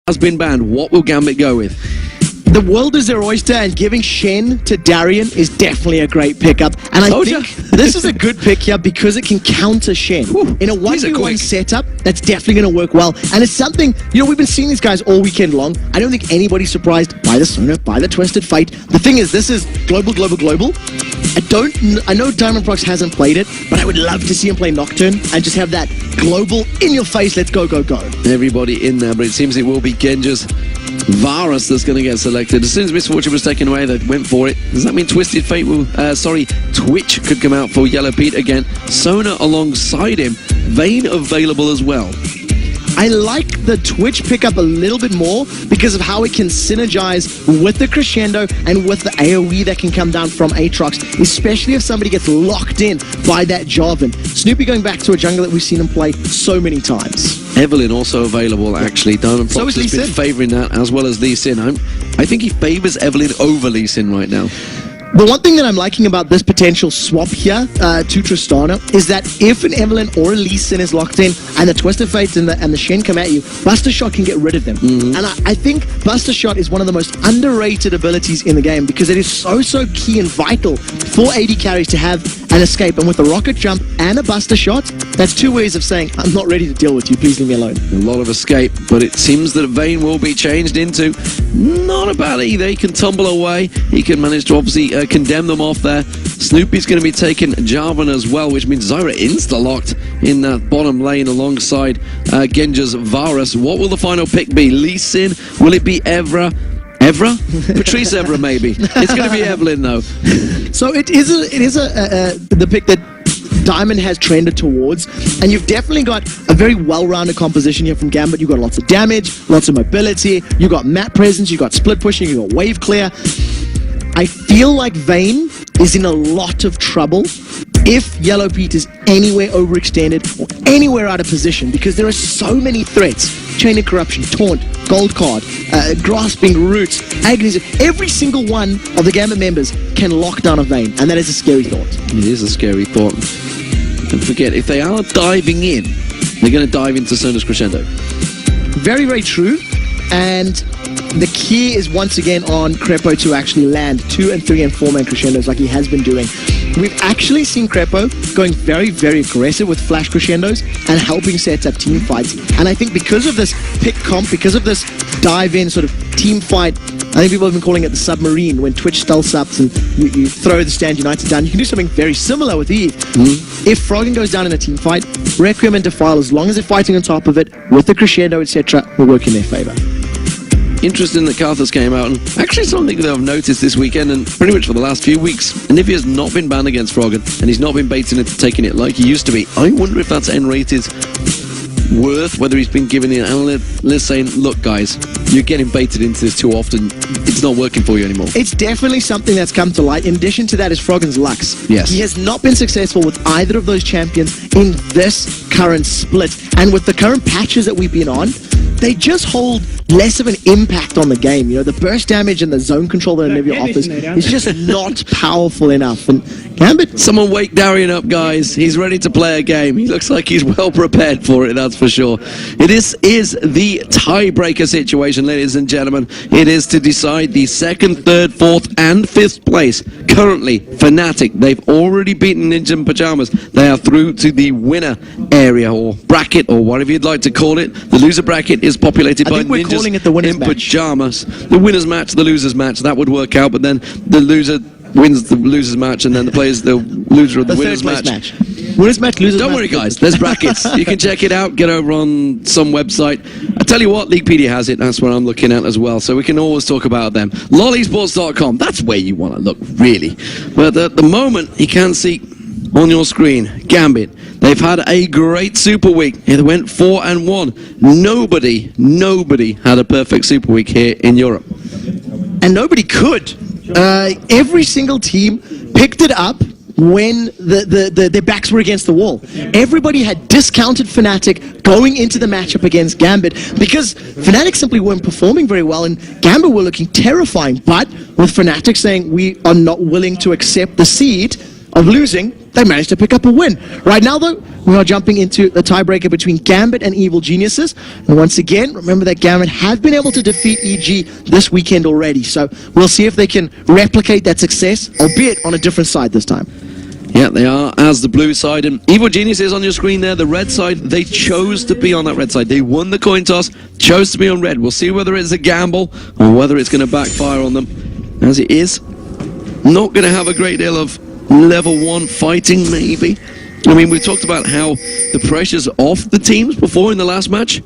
has been banned. What will Gambit go with? The world is their oyster, and giving Shen to Darien is definitely a great pickup. And I think this is a good pick here because it can counter Shen. In a 1v1 setup, that's definitely going to work well. And it's something, you know, we've been seeing these guys all weekend long. I don't think anybody's surprised by the Sona, by the Twisted Fate. The thing is, this is global. I know Diamond Prox hasn't played it, but I would love to see him play Nocturne and just have that global, in your face, let's go. Everybody in there, but it seems it will be Genja's Varus that's going to get selected. As soon as Misfortune was taken away, they went for it. Does that mean Twisted Fate will, Twitch could come out for Yellow Pete again? Sona alongside him. Vayne available as well. I like the Twitch pickup a little bit more because of how it can synergize with the Crescendo and with the AoE that can come down from Aatrox, especially if somebody gets locked in by that Jarvan. Snoopy going back to a jungle that we've seen him play so many times. Evelyn also available, actually. Diamond Prox has been favouring that, as well as Lee Sin. I think he favours Evelyn over Lee Sin right now. The one thing that I'm liking about this potential swap here to Tristana is that if an Evelyn or a Lee Sin is locked in and the Twisted Fate and the Shen come at you, Buster Shot can get rid of them. And I think Buster Shot is one of the most underrated abilities in the game because it is so key and vital for AD carries to have an escape. And with a Rocket Jump and a Buster Shot, that's two ways of saying, I'm not ready to deal with you, please leave me alone. A lot of escape, but it seems that Vayne will be changed into not a bad either. He can tumble away. He can manage to obviously condemn them off there. Snoopy's going to be taking Jarvan as well, which means Zyra insta-locked in that bottom lane alongside Genja's Varus. What will the final pick be? Lee Sin? Will it be Evra? Patrice Evra, maybe. It's going to be Evelyn, though. So it is the pick that Diamond has trended towards, and you've definitely got a very well-rounded composition here from Gambit. You've got lots of damage, lots of mobility, you've got map presence, you've got split pushing, you've got wave clear. I feel like Vayne is in a lot of trouble if Yellow Pete is anywhere overextended or anywhere out of position, because there are so many threats. Chain of Corruption, Taunt, Gold Card, Grasping, Roots, Agonies. Every single one of the Gambit members can lock down a Vayne, and that is a scary thought. It is a scary thought. Don't forget, if they are diving in, they're going to dive into Sona's Crescendo. Very, very true. And the key is once again on Crepo to actually land 2 and 3 and 4 man crescendos like he has been doing. We've actually seen Crepo going very, very aggressive with flash crescendos and helping set up team fights. And I think because of this pick comp, because of this dive in sort of team fight, I think people have been calling it the submarine, when Twitch stealths up and you throw the Stand United down. You can do something very similar with Eve. If Froggen goes down in a team fight, Requiem and Defile, as long as they're fighting on top of it with the crescendo, etc., will work in their favor. Interesting that Karthus came out, and actually something that I've noticed this weekend and pretty much for the last few weeks, Anivia has not been banned against Froggen, and he's not been baiting into taking it like he used to be. I wonder if that's N-rated worth, whether he's been giving an analyst saying, look guys, you're getting baited into this too often, it's not working for you anymore. It's definitely something that's come to light. In addition to that is Froggen's Lux. Yes. He has not been successful with either of those champions in this current split, and with the current patches that we've been on, they just hold less of an impact on the game. You know, the burst damage and the zone control that Anivia offers is just not powerful enough. And Gambit... Someone wake Darien up, guys. He's ready to play a game. He looks like he's well prepared for it, that's for sure. It is the tiebreaker situation, ladies and gentlemen. It is to decide the 2nd, 3rd, 4th, and 5th place. Currently, Fnatic, they've already beaten Ninja in Pajamas. They are through to the winner area, or bracket, or whatever you'd like to call it. The loser bracket is populated by Ninjas in Pajamas. The winner's match, the loser's match, that would work out, but then the loser wins the loser's match, and then the loser of the winner's match. Winner's match, loser's match. Don't worry, guys, there's brackets. You can check it out, get over on some website. I tell you what, Leaguepedia has it, that's what I'm looking at as well, so we can always talk about them. LOLesports.com, that's where you want to look, really. But at the moment, you can see on your screen, Gambit. They've had a great Super Week. It went 4-1. Nobody had a perfect Super Week here in Europe. And nobody could. Every single team picked it up when their backs were against the wall. Everybody had discounted Fnatic going into the matchup against Gambit because Fnatic simply weren't performing very well and Gambit were looking terrifying. But with Fnatic saying we are not willing to accept the seed, of losing, they managed to pick up a win. Right now, though, we are jumping into the tiebreaker between Gambit and Evil Geniuses. And once again, remember that Gambit have been able to defeat EG this weekend already. So we'll see if they can replicate that success, albeit on a different side this time. Yeah, they are as the blue side, and Evil Genius is on your screen there. The red side, they chose to be on that red side. They won the coin toss, chose to be on red. We'll see whether it's a gamble or whether it's going to backfire on them, as it is not going to have a great deal of level 1 fighting, maybe. I mean, we talked about how the pressure's off the teams before in the last match.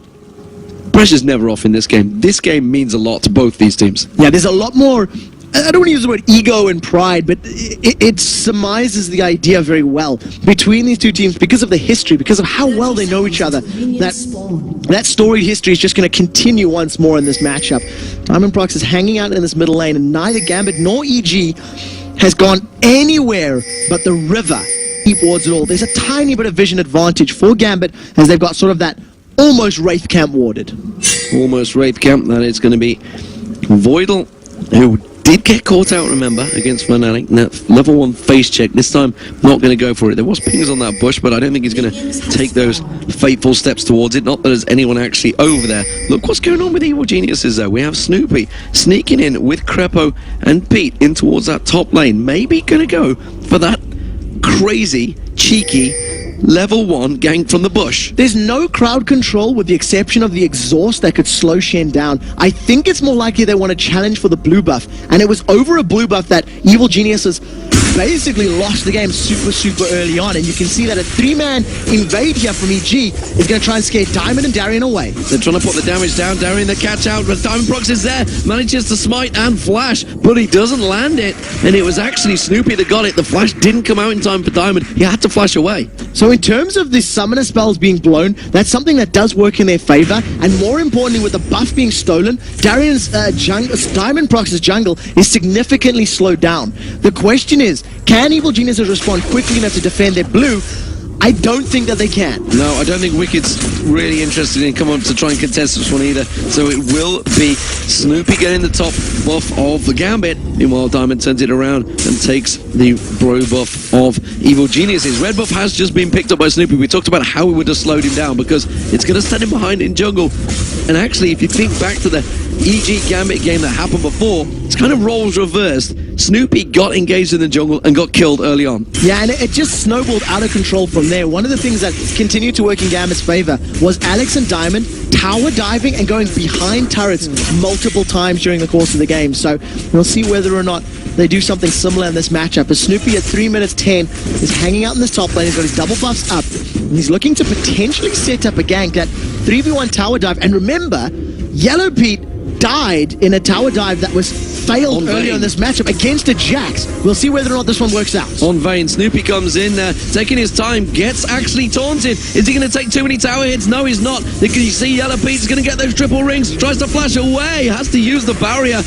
Pressure's never off in this game. This game means a lot to both these teams. Yeah, there's a lot more, I don't want to use the word ego and pride, but it surmises the idea very well between these two teams because of the history, because of how well they know each other. That storied history is just going to continue once more in this matchup. Diamond Prox is hanging out in this middle lane, and neither Gambit nor EG has gone anywhere but the river towards it all. There's a tiny bit of vision advantage for Gambit as they've got sort of that almost Wraith Camp warded. Almost Wraith Camp. That is going to be Voidal, who did get caught out, remember, against Fnatic. Now, level 1 face check. This time, not going to go for it. There was pings on that bush, but I don't think he's going to take those fateful steps towards it. Not that there's anyone actually over there. Look what's going on with Evil Geniuses, though. We have Snoopy sneaking in with Crepo and Pete in towards that top lane. Maybe going to go for that crazy, cheeky level 1 gank from the bush. There's no crowd control with the exception of the exhaust that could slow Shen down. I think it's more likely they want to challenge for the blue buff, and it was over a blue buff that Evil Geniuses basically lost the game super early on, and you can see that a 3-man invade here from EG is going to try and scare Diamond and Darian away. They're trying to put the damage down. Darian the catch out, but Diamond Prox is there, manages to smite and flash, but he doesn't land it, and it was actually Snoopy that got it. The flash didn't come out in time for Diamond. He had to flash away. So in terms of the summoner spells being blown, that's something that does work in their favor, and more importantly, with the buff being stolen, Darian's Diamond Prox's jungle is significantly slowed down. The question is, can Evil Geniuses respond quickly enough to defend their blue? I don't think that they can. No, I don't think Wicked's really interested in coming up to try and contest this one either. So it will be Snoopy getting the top buff of the Gambit. Meanwhile, Diamond turns it around and takes the bro buff of Evil Geniuses. Red buff has just been picked up by Snoopy. We talked about how it would have slowed him down because it's going to stand him behind in jungle. And actually, if you think back to the EG Gambit game that happened before, it's kind of roles reversed. Snoopy got engaged in the jungle and got killed early on. Yeah, and it just snowballed out of control from there. One of the things that continued to work in Gambit's favor was Alex and Diamond tower diving and going behind turrets multiple times during the course of the game. So we'll see whether or not they do something similar in this matchup. As Snoopy at 3 minutes 10 is hanging out in this top lane. He's got his double buffs up, and he's looking to potentially set up a gank, that 3v1 tower dive. And remember, Yellow Pete died in a tower dive that was failed earlier in this matchup against a Jax. We'll see whether or not this one works out. On Vayne, Snoopy comes in, taking his time, gets actually taunted. Is he going to take too many tower hits? No, he's not. You see Yellow Pete's going to get those triple rings, tries to flash away, has to use the barrier.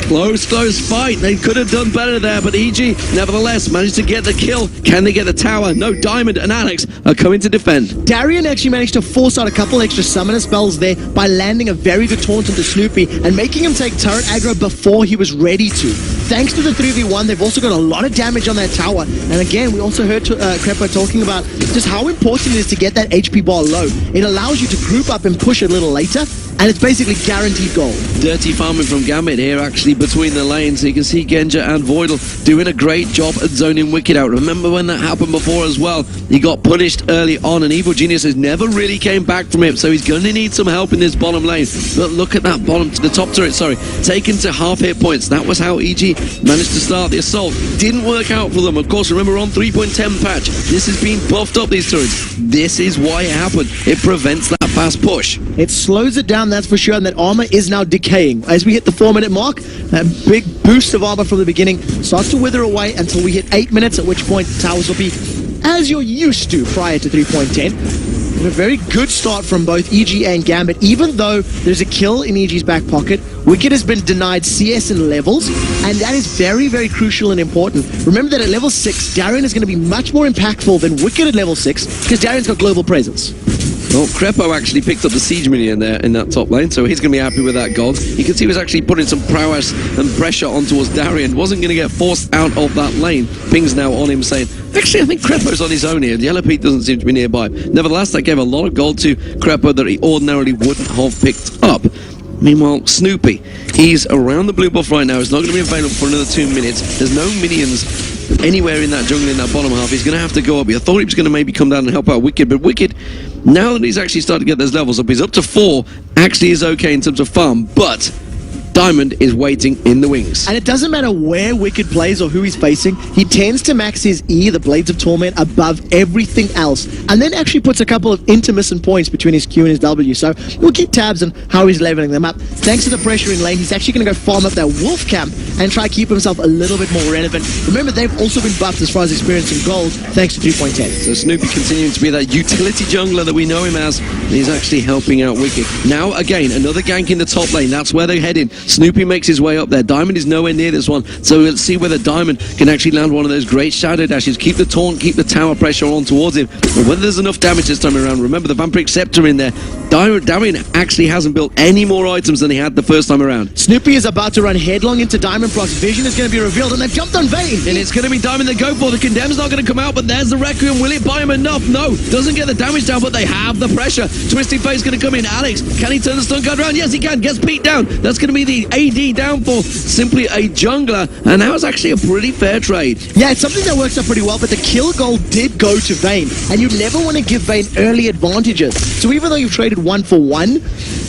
Close fight. They could have done better there, but EG, nevertheless, managed to get the kill. Can they get the tower? No, Diamond and Alex are coming to defend. Darian actually managed to force out a couple extra summoner spells there by landing a very good taunt into Snoopy and making him take turret aggro before he was ready to. Thanks to the 3v1, they've also got a lot of damage on that tower. And again, we also heard Crepo talking about just how important it is to get that HP bar low. It allows you to group up and push a little later, and it's basically guaranteed gold. Dirty farming from Gambit here, actually, between the lanes. You can see Genja and Voidal doing a great job at zoning Wicked out. Remember when that happened before as well? He got punished early on, and Evil Geniuses never really came back from it, so he's going to need some help in this bottom lane. But look at that bottom, the top turret, taken to half hit points. That was how EG managed to start the assault. Didn't work out for them. Of course, remember on 3.10 patch, this has been buffed up, these turrets. This is why it happened. It prevents that fast push. It slows it down, that's for sure, and that armor is now decaying. As we hit the 4-minute mark, that big boost of armor from the beginning starts to wither away until we hit 8 minutes, at which point towers will be as you're used to prior to 3.10. A very good start from both EG and Gambit, even though there's a kill in EG's back pocket. Wicked has been denied CS and levels, and that is very, very crucial and important. Remember that at level 6, Darian is going to be much more impactful than Wicked at level 6, because Darian's got global presence. Well, Crepo actually picked up the Siege Minion there in that top lane, so he's going to be happy with that gold. You can see he was actually putting some prowess and pressure on towards Darien. Wasn't going to get forced out of that lane. Ping's now on him saying, actually, I think Crepo's on his own here. Yellow Pete doesn't seem to be nearby. Nevertheless, that gave a lot of gold to Crepo that he ordinarily wouldn't have picked up. Meanwhile, Snoopy, he's around the blue buff right now. He's not going to be available for another 2 minutes. There's no minions anywhere in that jungle in that bottom half. He's going to have to go up. I thought he was going to maybe come down and help out Wicked, but Wicked, now that he's actually started to get those levels up, he's up to 4, actually is okay in terms of farm, but Diamond is waiting in the wings. And it doesn't matter where Wicked plays or who he's facing, he tends to max his E, the Blades of Torment, above everything else, and then actually puts a couple of intermittent points between his Q and his W, so we'll keep tabs on how he's leveling them up. Thanks to the pressure in lane, he's actually going to go farm up that Wolf Camp and try to keep himself a little bit more relevant. Remember, they've also been buffed as far as experience and gold, thanks to 3.10. So Snoopy continuing to be that utility jungler that we know him as. He's actually helping out Wicked. Now, again, another gank in the top lane. That's where they're heading. Snoopy makes his way up there. Diamond is nowhere near this one, so let's see whether Diamond can actually land one of those great shadow dashes, keep the taunt, keep the tower pressure on towards him, but whether there's enough damage this time around. Remember the Vampiric Scepter in there. Darien actually hasn't built any more items than he had the first time around. Snoopy is about to run headlong into Diamond Procs. Vision is going to be revealed, and they've jumped on Vayne. And it's going to be Diamond they go for. The Condemn's not going to come out, but there's the Requiem. Will it buy him enough? No. Doesn't get the damage down, but they have the pressure. Twisting Face going to come in. Alex, can he turn the stun guard around? Yes, he can. Gets Pete down. That's going to be the AD downfall. Simply a jungler, and that was actually a pretty fair trade. Yeah, it's something that works out pretty well, but the kill goal did go to Vayne, and you never want to give Vayne early advantages. So even though you've traded 1 for 1,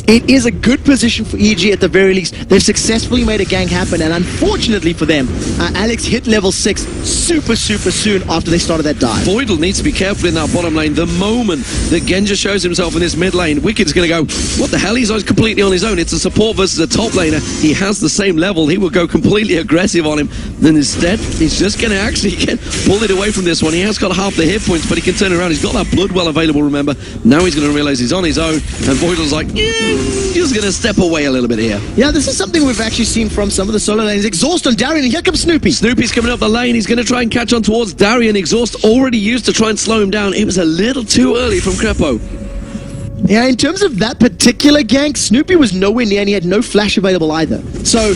it is a good position for EG at the very least. They've successfully made a gank happen, and unfortunately for them, Alex hit level 6 super soon after they started that dive. Voidal needs to be careful in that bottom lane. The moment that Genja shows himself in this mid lane, Wicked's going to go, what the hell? He's completely on his own. It's a support versus a top laner. He has the same level. He will go completely aggressive on him. Then instead, he's just going to actually get pulled away from this one. He has got half the hit points, but he can turn around. He's got that blood well available, remember. Now he's going to realize he's on his own, and Voidal's like, just going to step away a little bit here. Yeah, this is something we've actually seen from some of the solo lanes. Exhaust on Darien, and here comes Snoopy. Snoopy's coming up the lane. He's going to try and catch on towards Darien. Exhaust already used to try and slow him down. It was a little too early from Crepo. Yeah, in terms of that particular gank, Snoopy was nowhere near, and he had no flash available either. So,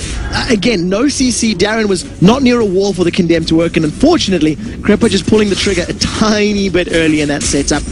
again, no CC. Darren was not near a wall for the Condemned to work, and unfortunately, Crepo just pulling the trigger a tiny bit early in that setup.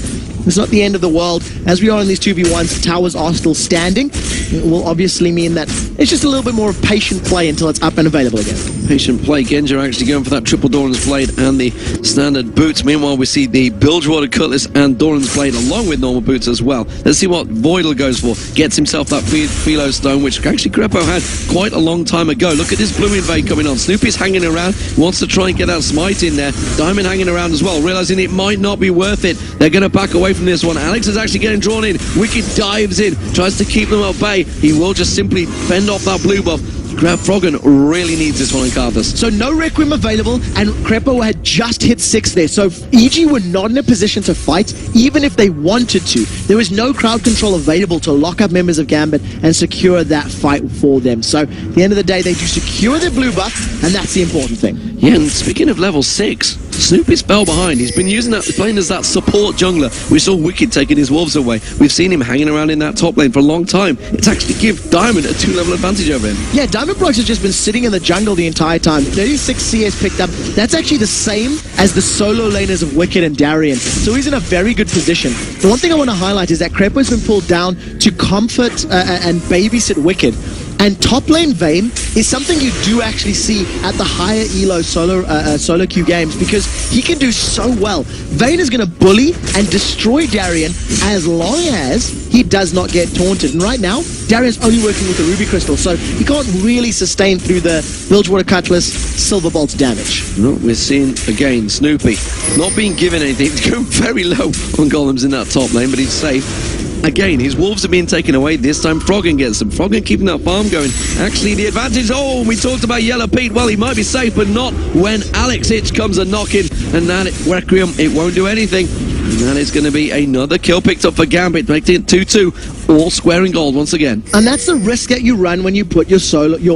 It's not the end of the world. As we are in these 2v1s, towers are still standing. It will obviously mean that it's just a little bit more of patient play until it's up and available again. Patient play. Genja actually going for that triple Doran's Blade and the standard boots. Meanwhile, we see the Bilgewater Cutlass and Doran's Blade along with normal boots as well. Let's see what Voidal goes for. Gets himself that Philo Stone, which actually Crepo had quite a long time ago. Look at this blue invade coming on. Snoopy's hanging around, wants to try and get that smite in there. Diamond hanging around as well, realizing it might not be worth it. They're going to back away from this one. Alex is actually getting drawn in. Wicked dives in, tries to keep them at bay. He will just simply fend off that blue buff. Froggen really needs this one in Carthus. So no Requiem available, and Crepo had just hit 6 there. So EG were not in a position to fight, even if they wanted to. There was no crowd control available to lock up members of Gambit and secure that fight for them. So at the end of the day, they do secure their blue buff, and that's the important thing. Yeah, and speaking of level 6, Snoopy's fell behind. He's been using that, playing as that support jungler. We saw Wicked taking his wolves away. We've seen him hanging around in that top lane for a long time. It's actually give Diamond a 2-level advantage over him. Yeah, Diamond Procs has just been sitting in the jungle the entire time. 36 CS picked up. That's actually the same as the solo laners of Wicked and Darien. So he's in a very good position. The one thing I want to highlight is that Crepo's been pulled down to comfort and babysit Wicked. And top lane Vayne is something you do actually see at the higher elo solo queue games, because he can do so well. Vayne is going to bully and destroy Darien as long as he does not get taunted. And right now, Darien's only working with the Ruby Crystal, so he can't really sustain through the Bilgewater Cutlass, Silver Bolt's damage. No, we're seeing, again, Snoopy not being given anything. He's going very low on golems in that top lane, but he's safe. Again, his wolves are being taken away. This time, Froggen gets them. Froggen keeping that farm going. Actually, the advantage. Oh, we talked about Yellow Pete. Well, he might be safe, but not when Alex Hitch comes a knocking. And that Requiem, it won't do anything. And that is going to be another kill picked up for Gambit, making it 2-2, all squaring gold once again. And that's the risk that you run when you put your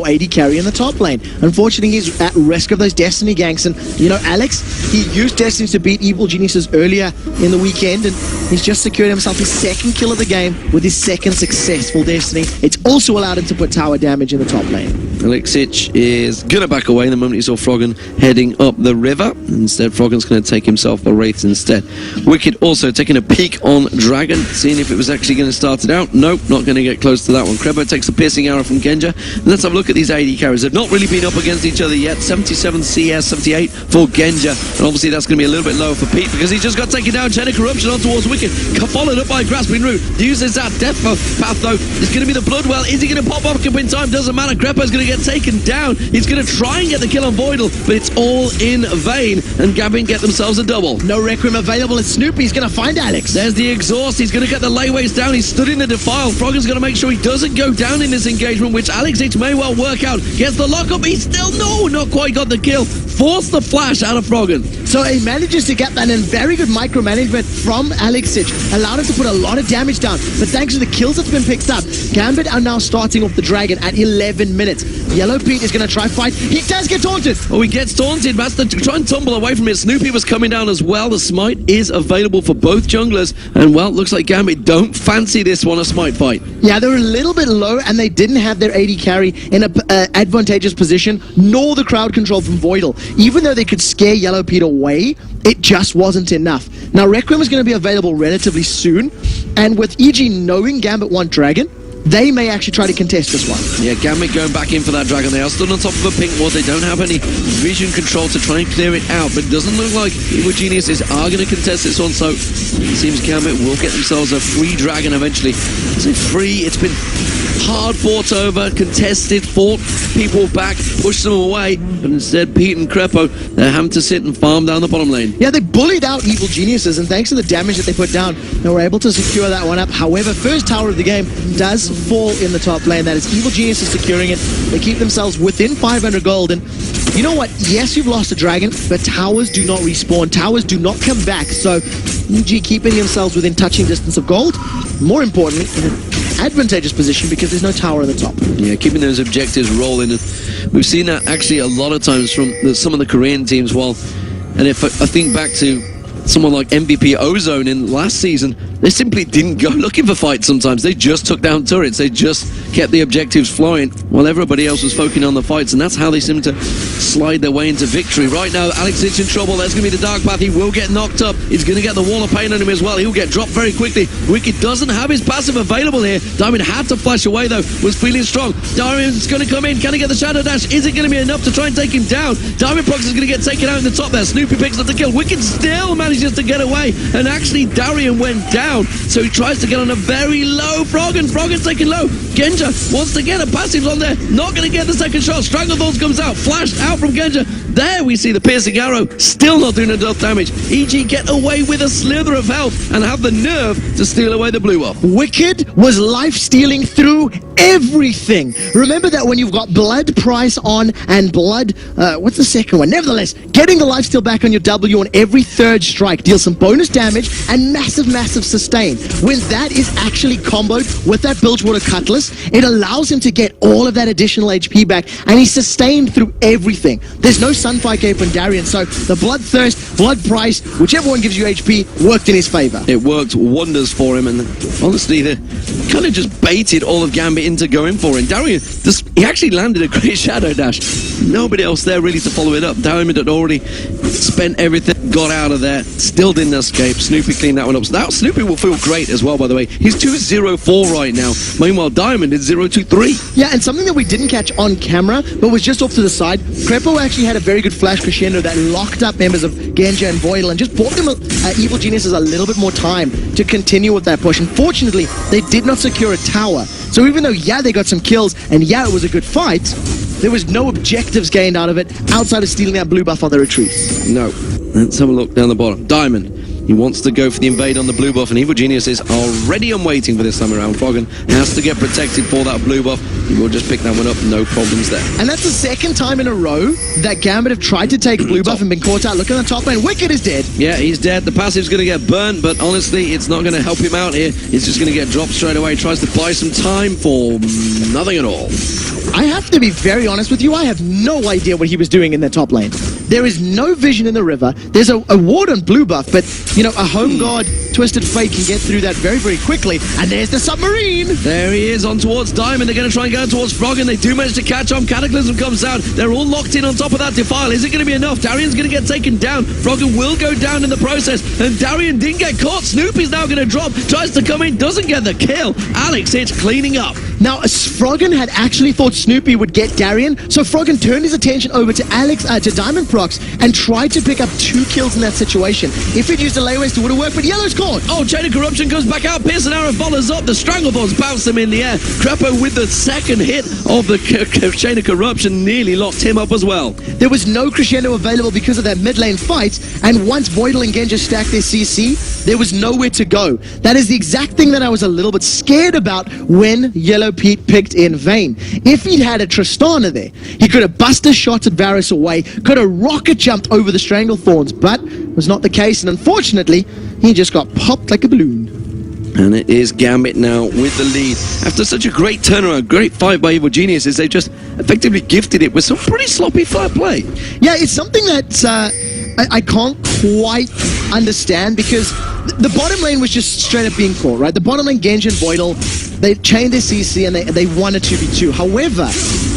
AD carry in the top lane. Unfortunately, he's at risk of those Destiny ganks. And, you know, Alex, he used Destiny to beat Evil Geniuses earlier in the weekend, and he's just secured himself his second kill of the game with his second successful Destiny. It's also allowed him to put tower damage in the top lane. Alexic is going to back away the moment he saw Froggen heading up the river. Instead, Froggen's going to take himself a Wraith instead. Wicked also taking a peek on Dragon, seeing if it was actually going to start it out. Nope, not going to get close to that one. Krebo takes a piercing arrow from Genja. And let's have a look at these AD carries. They've not really been up against each other yet. 77 CS, 78 for Genja. And obviously that's going to be a little bit lower for Pete because he just got taken down. Chain of Corruption on towards Wicked. Followed up by Grasping Root. Uses that death path though. It's going to be the Bloodwell. Is he going to pop up in time? Doesn't matter. Krepo's going to get taken down. He's going to try and get the kill on Voidal, but it's all in vain. And Gambit get themselves a double. No Requiem available. It's Snoopy's going to find Alex. There's the exhaust. He's going to get the layways down. He's stood in the defile. Froggen's going to make sure he doesn't go down in this engagement, which Alexic may well work out. Gets the lockup. He's still not quite got the kill. Forced the flash out of Froggen. So he manages to get that in very good micromanagement from Alexic. Allowed him to put a lot of damage down. But thanks to the kills that's been picked up, Gambit are now starting off the Dragon at 11 minutes. Yellow Pete is going to try fight. He does get taunted. Oh, he gets taunted. That's to try and tumble away from it. Snoopy was coming down as well. The smite is available for both junglers. And, well, looks like Gambit don't fancy this one a smite fight. Yeah, they were a little bit low, and they didn't have their AD carry in an advantageous position, nor the crowd control from Voidal. Even though they could scare Yellow Pete away, it just wasn't enough. Now, Requiem is going to be available relatively soon, and with EG knowing Gambit want Dragon, they may actually try to contest this one. Yeah, Gambit going back in for that Dragon. They are stood on top of a pink ward. They don't have any vision control to try and clear it out, but it doesn't look like Evil Geniuses are going to contest this one, so it seems Gambit will get themselves a free Dragon eventually. Is it free? It's been hard fought over, contested, fought people back, pushed them away, but instead Pete and Krepo, they're having to sit and farm down the bottom lane. Yeah, they bullied out Evil Geniuses, and thanks to the damage that they put down, they were able to secure that one up. However, first tower of the game does fall in the top lane. That is Evil Geniuses securing it. They keep themselves within 500 gold, and you know what? Yes, you've lost a Dragon, but towers do not respawn. Towers do not come back, so EG keeping themselves within touching distance of gold. More importantly, in an advantageous position because there's no tower on the top. Yeah, keeping those objectives rolling. We've seen that actually a lot of times from some of the Korean teams. And if I think back to someone like MVP Ozone in last season, they simply didn't go looking for fights sometimes. They just took down turrets. They just kept the objectives flowing while everybody else was focusing on the fights, and that's how they seem to slide their way into victory. Right now, Alexic in trouble. There's going to be the Dark Path. He will get knocked up. He's going to get the Wall of Pain on him as well. He'll get dropped very quickly. Wicked doesn't have his passive available here. Diamond had to flash away, though. Was feeling strong. Diamond's going to come in. Can he get the Shadow Dash? Is it going to be enough to try and take him down? Diamond Prox is going to get taken out in the top there. Snoopy picks up the kill. Wicked still manages to get away, and actually Darian went down, so he tries to get on a very low Froggen. Froggen's taken low. Genja wants to get a passive on there, not going to get the second shot. Stranglethorns comes out, flashed out from Genja. There we see the piercing arrow, still not doing enough damage. EG get away with a slither of health and have the nerve to steal away the blue up. Wicked was life-stealing through everything. Remember that when you've got blood price on and blood, what's the second one? Nevertheless, getting the lifesteal back on your W on every third strike deals some bonus damage and massive sustain. When that is actually comboed with that Bilgewater Cutlass, it allows him to get all of that additional HP back, and he's sustained through everything. There's no Sunfire Cape on Darian, so the Bloodthirst, Blood Price, whichever one gives you HP, worked in his favor. It worked wonders for him, and honestly, they kind of just baited all of Gambit into going for him. Darian, he actually landed a great Shadow Dash. Nobody else there really to follow it up. Diamond had already spent everything, got out of there, still didn't escape. Snoopy cleaned that one up. So now Snoopy will feel great as well, by the way. He's 2-0-4 right now. Meanwhile, Diamond is 0-2-3. Yeah, and something that we didn't catch on camera, but was just off to the side, Krepo actually had a very good flash crescendo that locked up members of Genja and Voidal and just bought them Evil Geniuses a little bit more time to continue with that push. Unfortunately, they did not secure a tower. So even though, yeah, they got some kills, and yeah, it was a good fight, there was no objectives gained out of it outside of stealing that blue buff on the retreat. No. Let's have a look down the bottom. Diamond. He wants to go for the invade on the blue buff, and Evil Geniuses are ready and waiting for this time around. Froggen has to get protected for that blue buff. He will just pick that one up, no problems there. And that's the second time in a row that Gambit have tried to take blue buff and been caught out. Look at the top lane. Wicked is dead. Yeah, he's dead. The passive's going to get burnt, but honestly, it's not going to help him out here. He's just going to get dropped straight away. Tries to buy some time for nothing at all. I have to be very honest with you. I have no idea what he was doing in that top lane. There is no vision in the river. There's a ward on blue buff, but, you know, a home guard, Twisted Fate can get through that very, very quickly. And there's the submarine. There he is on towards Diamond. They're going to try and go towards Froggen. They do manage to catch on. Cataclysm comes out. They're all locked in on top of that Defile. Is it going to be enough? Darian's going to get taken down. Froggen will go down in the process. And Darian didn't get caught. Snoopy's now going to drop. Tries to come in. Doesn't get the kill. Alex, it's cleaning up. Now, Froggen had actually thought Snoopy would get Darian, so Froggen turned his attention over to to Diamond Prox and tried to pick up 2 kills in that situation. If he'd used a lay waste, it would have worked, but Yellow's caught. Oh, Chain of Corruption goes back out. Pearson Arrow follows up. The Stranglethorns bounce him in the air. Crepo with the second hit of the Chain of Corruption nearly locked him up as well. There was no crescendo available because of that mid lane fight, and once Voidal and Genja stacked their CC, there was nowhere to go. That is the exact thing that I was a little bit scared about when Yellow Pete picked in Vayne. If he'd had a Tristana there, he could have busted shots at Varus away, could have rocket jumped over the Stranglethorns, but it was not the case, and unfortunately, he just got popped like a balloon. And it is Gambit now with the lead. After such a great turnaround, great fight by Evil Geniuses, they just effectively gifted it with some pretty sloppy fair play. Yeah, it's something that I can't quite understand, because the bottom lane was just straight up being caught, right? The bottom lane, Genji and Voidal, they chained their CC and they won a 2v2. However,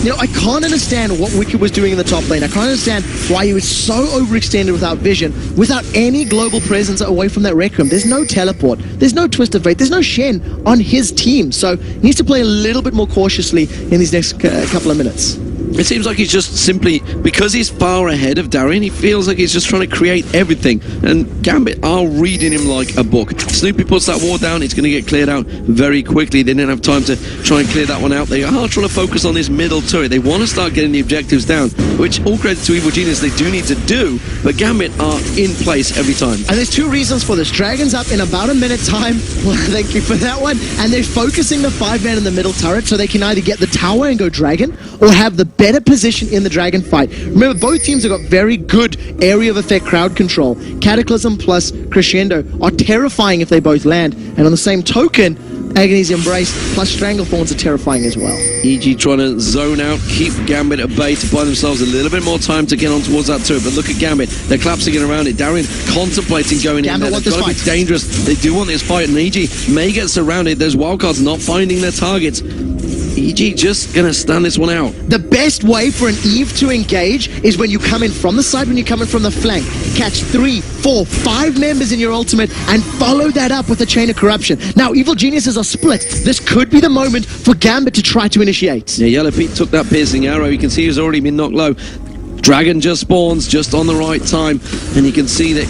you know, I can't understand what Wicked was doing in the top lane. I can't understand why he was so overextended without vision, without any global presence away from that Rec Room. There's no teleport, there's no Twisted Fate, there's no Shen on his team. So he needs to play a little bit more cautiously in these next couple of minutes. It seems like he's just simply, because he's far ahead of Darian, he feels like he's just trying to create everything. And Gambit are reading him like a book. Snoopy puts that wall down, it's going to get cleared out very quickly. They didn't have time to try and clear that one out. They are trying to focus on this middle turret. They want to start getting the objectives down, which all credit to Evil Genius they do need to do, but Gambit are in place every time. And there's 2 reasons for this. Dragon's up in about a minute time. Well, thank you for that one. And they're focusing the 5-man in the middle turret so they can either get the tower and go Dragon, or have the better position in the Dragon fight. Remember, both teams have got very good area of effect crowd control. Cataclysm plus Crescendo are terrifying if they both land. And on the same token, Agony's Embrace plus Stranglethorns are terrifying as well. EG trying to zone out, keep Gambit at bay to buy themselves a little bit more time to get on towards that turret. But look at Gambit, they're collapsing it around it. Darian contemplating going Gambit in there. want this fight. It's dangerous. They do want this fight, and EG may get surrounded. Those wildcards not finding their targets. EG just going to stand this one out. The best way for an Eve to engage is when you come in from the side, when you come in from the flank. Catch 3, 4, 5 members in your ultimate and follow that up with a Chain of Corruption. Now, Evil Geniuses are split. This could be the moment for Gambit to try to initiate. Yeah, Yellow Pete took that piercing arrow. You can see he's already been knocked low. Dragon just spawns just on the right time, and you can see that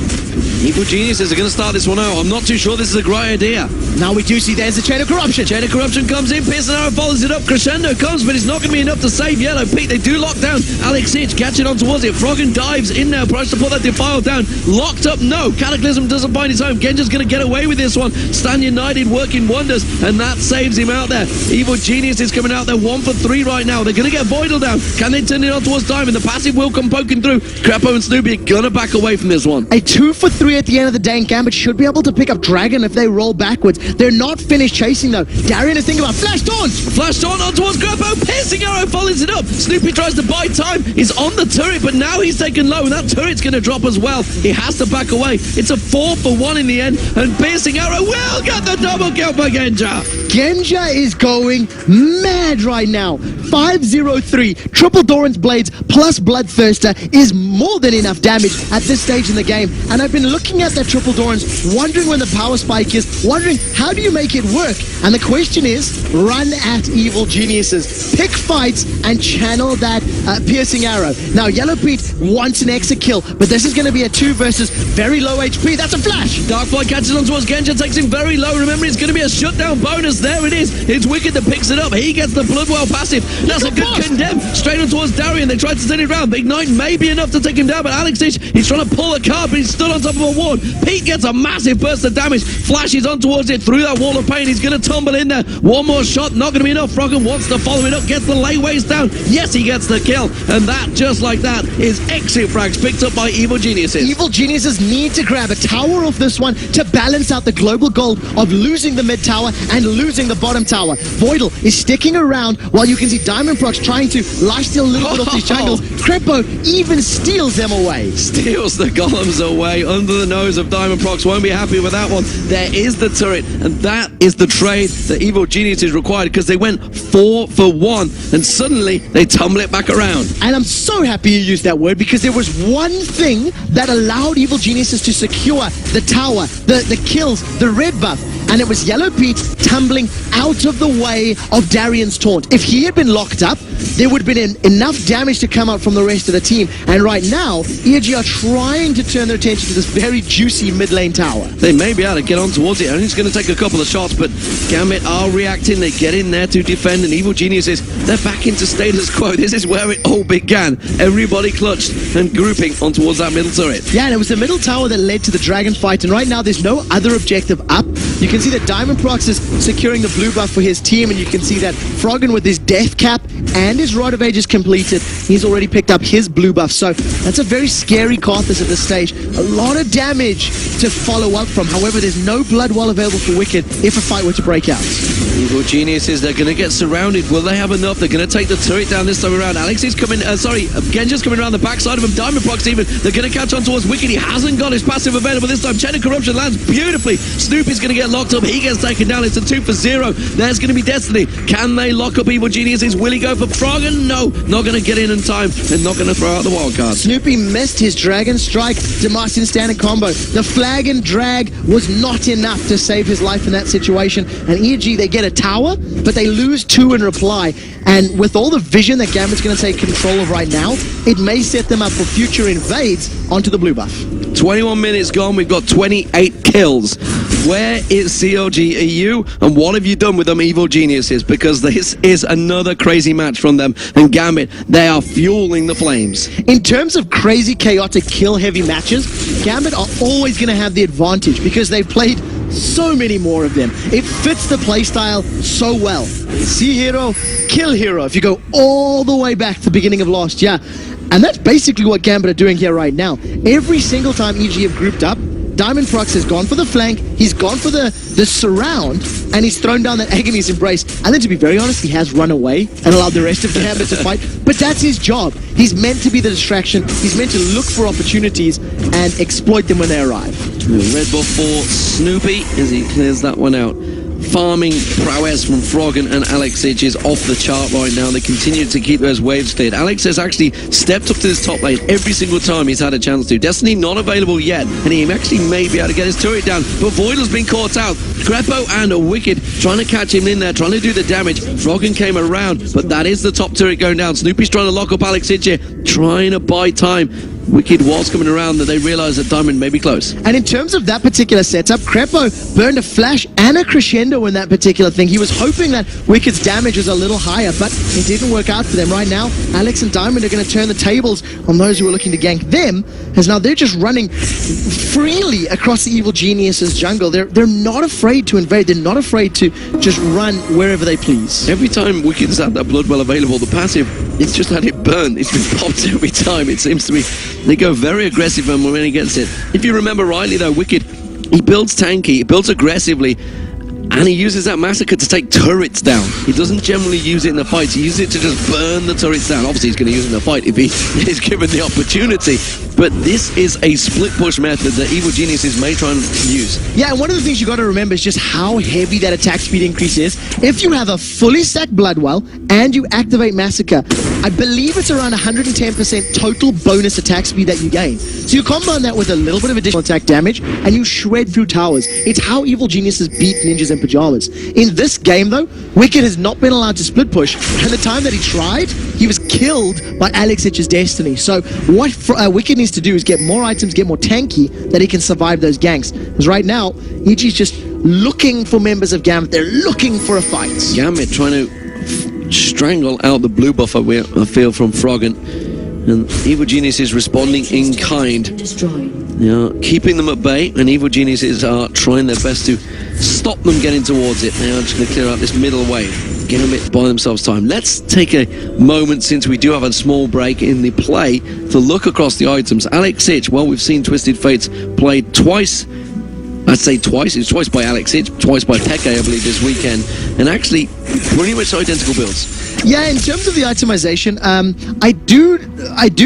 Evil Geniuses are going to start this one out. I'm not too sure this is a great idea. Now we do see there's the Chain of Corruption. Chain of Corruption comes in, Pearson Arrow follows it up, Crescendo comes, but it's not going to be enough to save Yellow Pete. They do lock down Alex Hitch, catching on towards it. Froggen dives in there, tries to pull that Defile down. Locked up, no. Cataclysm doesn't find his home. Genja's going to get away with this one. Stand United working wonders, and that saves him out there. Evil Genius is coming out there 1 for 3 right now. They're going to get Voidal down. Can they turn it on towards Diamond? The passive will come poking through. Crepo and Snoopy are going to back away from this one. A 2 for 3 at the end of the day, and Gambit should be able to pick up Dragon if they roll backwards. They're not finished chasing though. Darian is thinking about Flash Taunt! Flash Taunt on towards Crepo. Piercing Arrow follows it up. Snoopy tries to buy time. He's on the turret, but now he's taken low, and that turret's going to drop as well. He has to back away. It's a 4 for 1 in the end, and Piercing Arrow will get the double kill for Genja. Genja is going mad right now. 503. Triple Doran's Blades plus Bloodthirster is more than enough damage at this stage in the game. And I've been looking at that Triple Doran's, wondering when the power spike is, wondering how do you make it work? And the question is, run at Evil Geniuses. Pick fights and channel that Piercing Arrow. Now, Yellow Pete wants an exit kill, but this is going to be a 2 versus very low HP. That's a flash. Darkfly catches on towards Genja, takes him very low. Remember, it's going to be a shutdown bonus. There it is. It's Wicked that picks it up. He gets the Bloodwell passive. That's a good condemn. Straight on towards Darian. They tried to send it around. Big Knight may be enough to take him down, but Alex Itch, he's trying to pull a card, but he's stood on top of a ward. Pete gets a massive burst of damage. Flashes on towards it through that wall of pain. He's going to tumble in there. One more shot, not going to be enough. Froggen wants to follow it up, gets the layways down. Yes, he gets the kill. And that, just like that, is exit frags picked up by Evil Geniuses. Evil Geniuses need to grab a tower off this one to balance out the global goal of losing the mid tower and losing the bottom tower. Voidal is sticking around while you can see Diamond Prox trying to lifesteal a little bit off these jungles. Crepo even steals them away. Steals the golems away under the nose of Diamond Prox. Won't be happy with that one. There is the turret, and that is the trade that Evil Geniuses required, because they went 4 for 1, and suddenly they tumble it back around. And I'm so happy you used that word, because there was one thing that allowed Evil Geniuses to secure the tower, the kills, the red buff, and it was Yellow Pete tumbling out of the way of Darian's taunt. If he had been locked up, there would have been enough damage to come out from the rest of the team. And right now, EG are trying to turn their attention to this very juicy mid lane tower. They may be able to get on towards it. Only it's going to take a couple of shots, but Gambit are reacting. They get in there to defend, and Evil Geniuses, they're back into status quo. This is where it all began. Everybody clutched and grouping on towards that middle turret. Yeah, and it was the middle tower that led to the dragon fight, and right now there's no other objective up. You can see that Diamond Prox is securing the blue buff for his team, and you can see that Froggen with his death cap and his Rod of Ages completed, he's already picked up his blue buff. So that's a very scary Karthus at this stage. A lot of damage to follow up from. However, there's no blood wall available for Wicked if a fight were to break out. Evil Geniuses, they're going to get surrounded. Will they have enough? They're going to take the turret down this time around. Alex is coming, Genja's coming around the backside of him. Diamond Prox even, they're going to catch on towards Wicked. He hasn't got his passive available this time. Chain of Corruption lands beautifully. Snoopy's going to get locked up. He gets taken down. It's a 2 for 0. There's going to be Destiny. Can they lock up Evil Geniuses? Will he go for Froggen? No, not going to get in time. They're not going to throw out the wild card. Snoopy missed his Dragon Strike. Demacian standing combo. The flag and drag was not enough to save his life in that situation. And EG, they get a tower, but they lose 2 in reply. And with all the vision that Gambit's going to take control of right now, it may set them up for future invades onto the blue buff. 21 minutes gone. We've got 28 kills. Where is CLG EU, and what have you done with them Evil Geniuses? Because this is another crazy match from them, and Gambit, they are fueling the flames. In terms of crazy, chaotic, kill-heavy matches, Gambit are always going to have the advantage because they've played so many more of them. It fits the playstyle so well. See hero, kill hero, if you go all the way back to the beginning of last year. And that's basically what Gambit are doing here right now. Every single time EG have grouped up, Diamond Prox has gone for the flank, he's gone for the surround, and he's thrown down that Agony's Embrace. And then, to be very honest, he has run away and allowed the rest of Gambit to fight. But that's his job. He's meant to be the distraction. He's meant to look for opportunities and exploit them when they arrive. Red buff for Snoopy as he clears that one out. Farming prowess from Froggen and Alex Itch is off the chart right now. They continue to keep those waves cleared. Alex has actually stepped up to this top lane every single time he's had a chance to. Destiny not available yet, and he actually may be able to get his turret down, but Voidal's been caught out. Crepo and Wicked trying to catch him in there, trying to do the damage. Froggen came around, but that is the top turret going down. Snoopy's trying to lock up Alex Itch here, trying to buy time. Wicked was coming around that they realized that Diamond may be close. And in terms of that particular setup, Crepo burned a flash and a crescendo in that particular thing. He was hoping that Wicked's damage was a little higher, but it didn't work out for them. Right now, Alex and Diamond are going to turn the tables on those who are looking to gank them, as now they're just running freely across the Evil Geniuses jungle. They're not afraid to invade. They're not afraid to just run wherever they please. Every time Wicked's had that blood well available, the passive, it's just had it burn. It's been popped every time. It seems to be. They go very aggressive when he gets it. If you remember rightly though, Wicked, he builds tanky, he builds aggressively, and he uses that Massacre to take turrets down. He doesn't generally use it in the fights. He uses it to just burn the turrets down. Obviously he's going to use it in the fight if he is given the opportunity. But this is a split push method that Evil Geniuses may try and use. Yeah, and one of the things you got to remember is just how heavy that attack speed increase is. If you have a fully stacked Bloodwell and you activate Massacre, I believe it's around 110% total bonus attack speed that you gain. So you combine that with a little bit of additional attack damage and you shred through towers. It's how Evil Geniuses beat ninjas in pajamas. In this game though, Wicked has not been allowed to split push, and the time that he tried, he was killed by Alex Itch's Destiny. So what Wicked needs to do is get more items, get more tanky, that he can survive those ganks. Because right now, EG's just looking for members of Gambit. They're looking for a fight. Gambit trying to strangle out the blue buff, I feel, from Froggen. And Evil Genius is responding in kind. Keeping them at bay, and Evil Geniuses are trying their best to stop them getting towards it. They are just going to clear out this middle wave, Gambit buy themselves time. Let's take a moment, since we do have a small break in the play, to look across the items. Alex Ich, well, we've seen Twisted Fates played twice. I'd say twice. It's twice by Alex Ich, twice by Peke, I believe, this weekend. And actually, pretty much identical builds. Yeah, in terms of the itemization, I do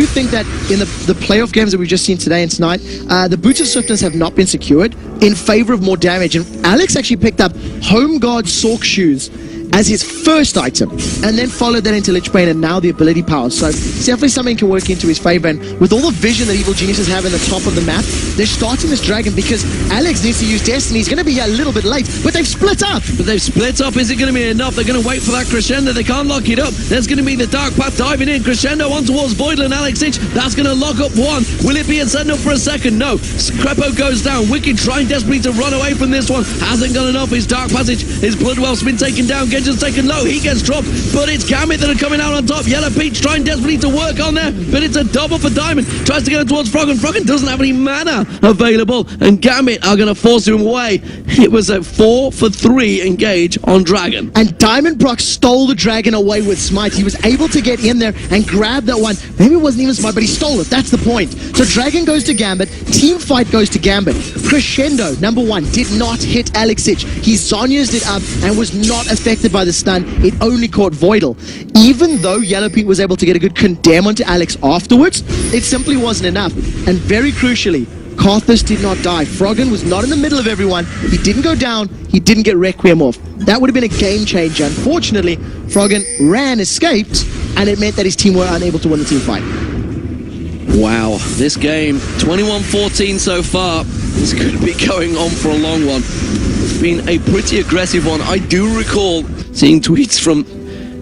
think that in the playoff games that we've just seen today and tonight, the Boots of Swiftness have not been secured in favor of more damage. And Alex actually picked up Home Guard Sork Shoes as his first item, and then followed that into Lich Bane and now the ability power. So it's definitely something can work into his favor. And with all the vision that Evil Geniuses have in the top of the map, they're starting this dragon because Alex needs to use Destiny. He's going to be here a little bit late, but they've split up. Is it going to be enough? They're going to wait for that crescendo. They can't lock it up. There's going to be the Dark Path diving in. Crescendo on towards Voidal and Alex Ich. That's going to lock up one. Will it be a send up for a second? No. Crepo goes down. Wicked trying desperately to run away from this one. Hasn't got enough. His Dark Passage, his Bloodwell's been taken down. Genji's taken low. He gets dropped, but it's Gambit that are coming out on top. Yellow Peach trying desperately to work on there, but it's a double for Diamond. Tries to get it towards Froggen. Froggen doesn't have any mana available, and Gambit are going to force him away. It was a 4 for 3 engage on Dragon. And Diamond Proc stole the Dragon away with Smite. He was able to get in there and grab that one. Maybe it wasn't even Smite, but he stole it. That's the point. So Dragon goes to Gambit. Team Fight goes to Gambit. Crescendo, number 1, did not hit Alex Ich. He Zonya's it up and was not affected by the stun. It only caught Voidal. Even though Yellow Pete was able to get a good condemn onto Alex afterwards, it simply wasn't enough. And very crucially, Karthus did not die. Froggen was not in the middle of everyone. He didn't go down. He didn't get Requiem off. That would have been a game changer. Unfortunately, Froggen escaped, and it meant that his team were unable to win the team fight. Wow, this game, 21-14 so far. This could be going on for a long one. It's been a pretty aggressive one. I do recall seeing tweets from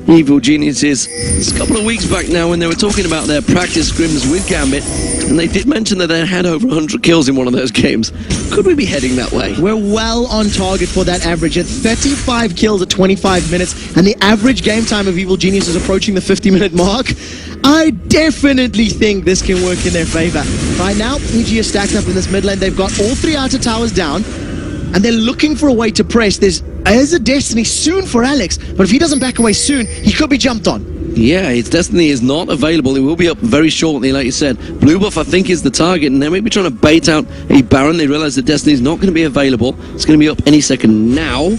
Evil Geniuses a couple of weeks back now when they were talking about their practice scrims with Gambit, and they did mention that they had over 100 kills in one of those games. Could we be heading that way? We're well on target for that average at 35 kills at 25 minutes, and the average game time of Evil Genius is approaching the 50-minute mark. I definitely think this can work in their favor. Right now, EG is stacked up in this mid lane. They've got all 3 outer towers down, and they're looking for a way to press. There's a Destiny soon for Alex, but if he doesn't back away soon, he could be jumped on. Yeah, his Destiny is not available. It will be up very shortly, like you said. Blue buff, I think, is the target, and they may be trying to bait out a Baron. They realize that Destiny is not going to be available. It's going to be up any second now.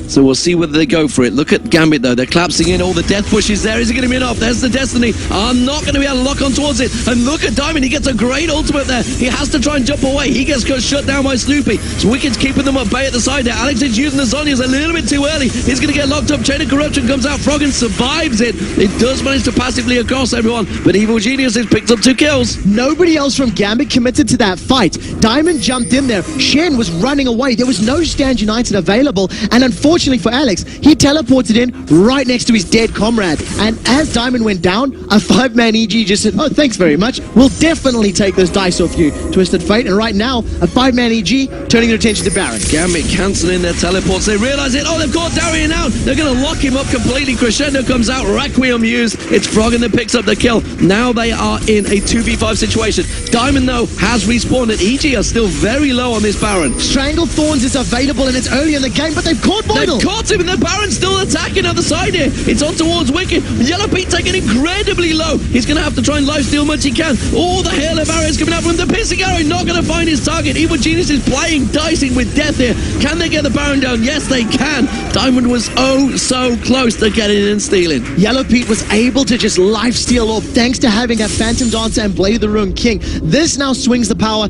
So we'll see whether they go for it. Look at Gambit, though. They're collapsing in all the death pushes there. Is it going to be enough? There's the Destiny. I'm not going to be able to lock on towards it. And look at Diamond. He gets a great ultimate there. He has to try and jump away. He gets shut down by Snoopy. So Wicked's keeping them at bay at the side there. Alex is using the Zonias a little bit too early. He's going to get locked up. Chain of Corruption comes out. Froggen survives it. It does manage to passively across everyone. But Evil Genius has picked up 2 kills. Nobody else from Gambit committed to that fight. Diamond jumped in there. Shen was running away. There was no Stand United available. And unfortunately for Alex, he teleported in right next to his dead comrade. And as Diamond went down, a 5-man EG just said, oh, thanks very much. We'll definitely take those dice off you, Twisted Fate. And right now, a 5-man EG turning their attention to Baron. Gambit cancelling their teleports. They realize it. Oh, they've caught Darian out. They're going to lock him up completely. Crescendo comes out. Requiem used. It's Froggen that picks up the kill. Now they are in a 2v5 situation. Diamond, though, has respawned, and EG are still very low on this Baron. Strangle Thorns is available, and it's early in the game, but they've caught Voidal. They've caught him, and the Baron's still attacking on the side here. It's on towards Wicked. Yellow Pete taking incredibly low. He's going to have to try and lifesteal much he can. Oh, the hail of arrows coming out from the pissing arrow. Not going to find his target. Evil Genius is playing dicing with death here. Can they get the Baron down? Yes, they can. Diamond was oh so close to getting in and stealing. Yellow Pete was able to just lifesteal off thanks to having a Phantom Dancer and Blade of the Ruined King. This now swings the power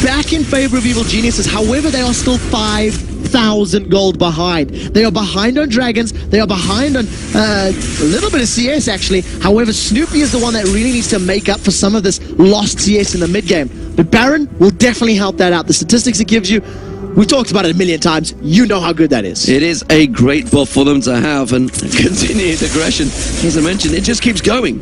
back in favor of Evil Geniuses. However, they are still 5,000 gold behind. They are behind on Dragons. They are behind on a little bit of CS, actually. However, Snoopy is the one that really needs to make up for some of this lost CS in the mid-game. But Baron will definitely help that out. The statistics it gives you, we've talked about it a million times. You know how good that is. It is a great buff for them to have, and continued aggression, as I mentioned, it just keeps going.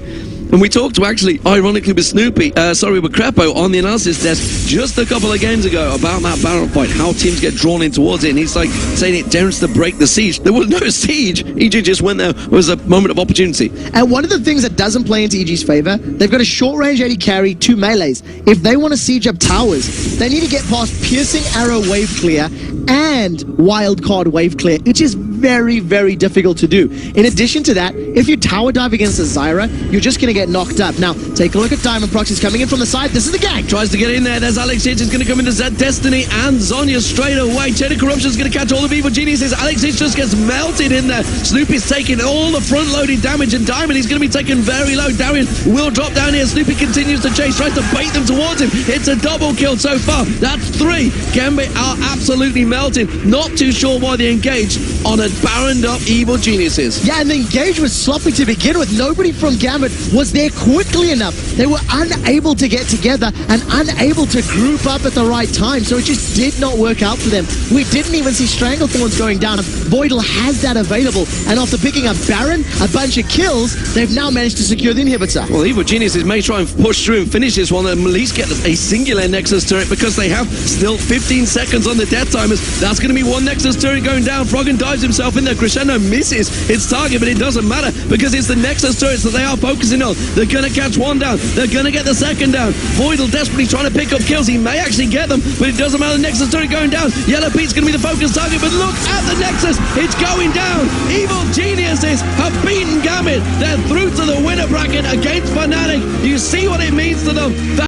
And we talked to actually, ironically, with with Crepo on the analysis desk just a couple of games ago about that Baron fight, how teams get drawn in towards it, and he's like saying it dares to break the siege. There was no siege. EG just went there. It was a moment of opportunity. And one of the things that doesn't play into EG's favor, they've got a short-range AD carry, 2 melees. If they want to siege up towers, they need to get past Piercing Arrow wave clear and Wild Card wave clear, which is very, very difficult to do. In addition to that, if you tower dive against a Zyra, you're just going to get knocked up. Now, take a look at Diamond Proxy's coming in from the side. This is the gang. Tries to get in there. There's Alex Hitch is going to come into Destiny and Zonya straight away. Chain of Corruption's going to catch all the evil geniuses. Alex Hitch just gets melted in there. Snoopy's taking all the front-loaded damage, and Diamond he's going to be taken very low. Darian will drop down here. Snoopy continues to chase, tries to bait them towards him. It's a double kill so far. That's 3. GMB are absolutely melting. Not too sure why they engaged on a Baroned up evil geniuses. Yeah, and the engage was sloppy to begin with. Nobody from Gambit was there quickly enough. They were unable to get together and unable to group up at the right time, so it just did not work out for them. We didn't even see Stranglethorns going down. Voidal has that available, and after picking up Baron, a bunch of kills, they've now managed to secure the inhibitor. Well, evil geniuses may try and push through and finish this one, and at least get a singular Nexus turret, because they have still 15 seconds on the death timers. That's going to be one Nexus turret going down. Froggen dives himself in there. Crescendo misses its target, but it doesn't matter because it's the Nexus turrets that they are focusing on. They're going to catch one down. They're going to get the second down. Voidal desperately trying to pick up kills. He may actually get them, but it doesn't matter. The Nexus turret going down. Yellow Pete's going to be the focus target, but look at the Nexus. It's going down. Evil geniuses have beaten Gambit. They're through to the winner bracket against Fnatic. You see what it means to them.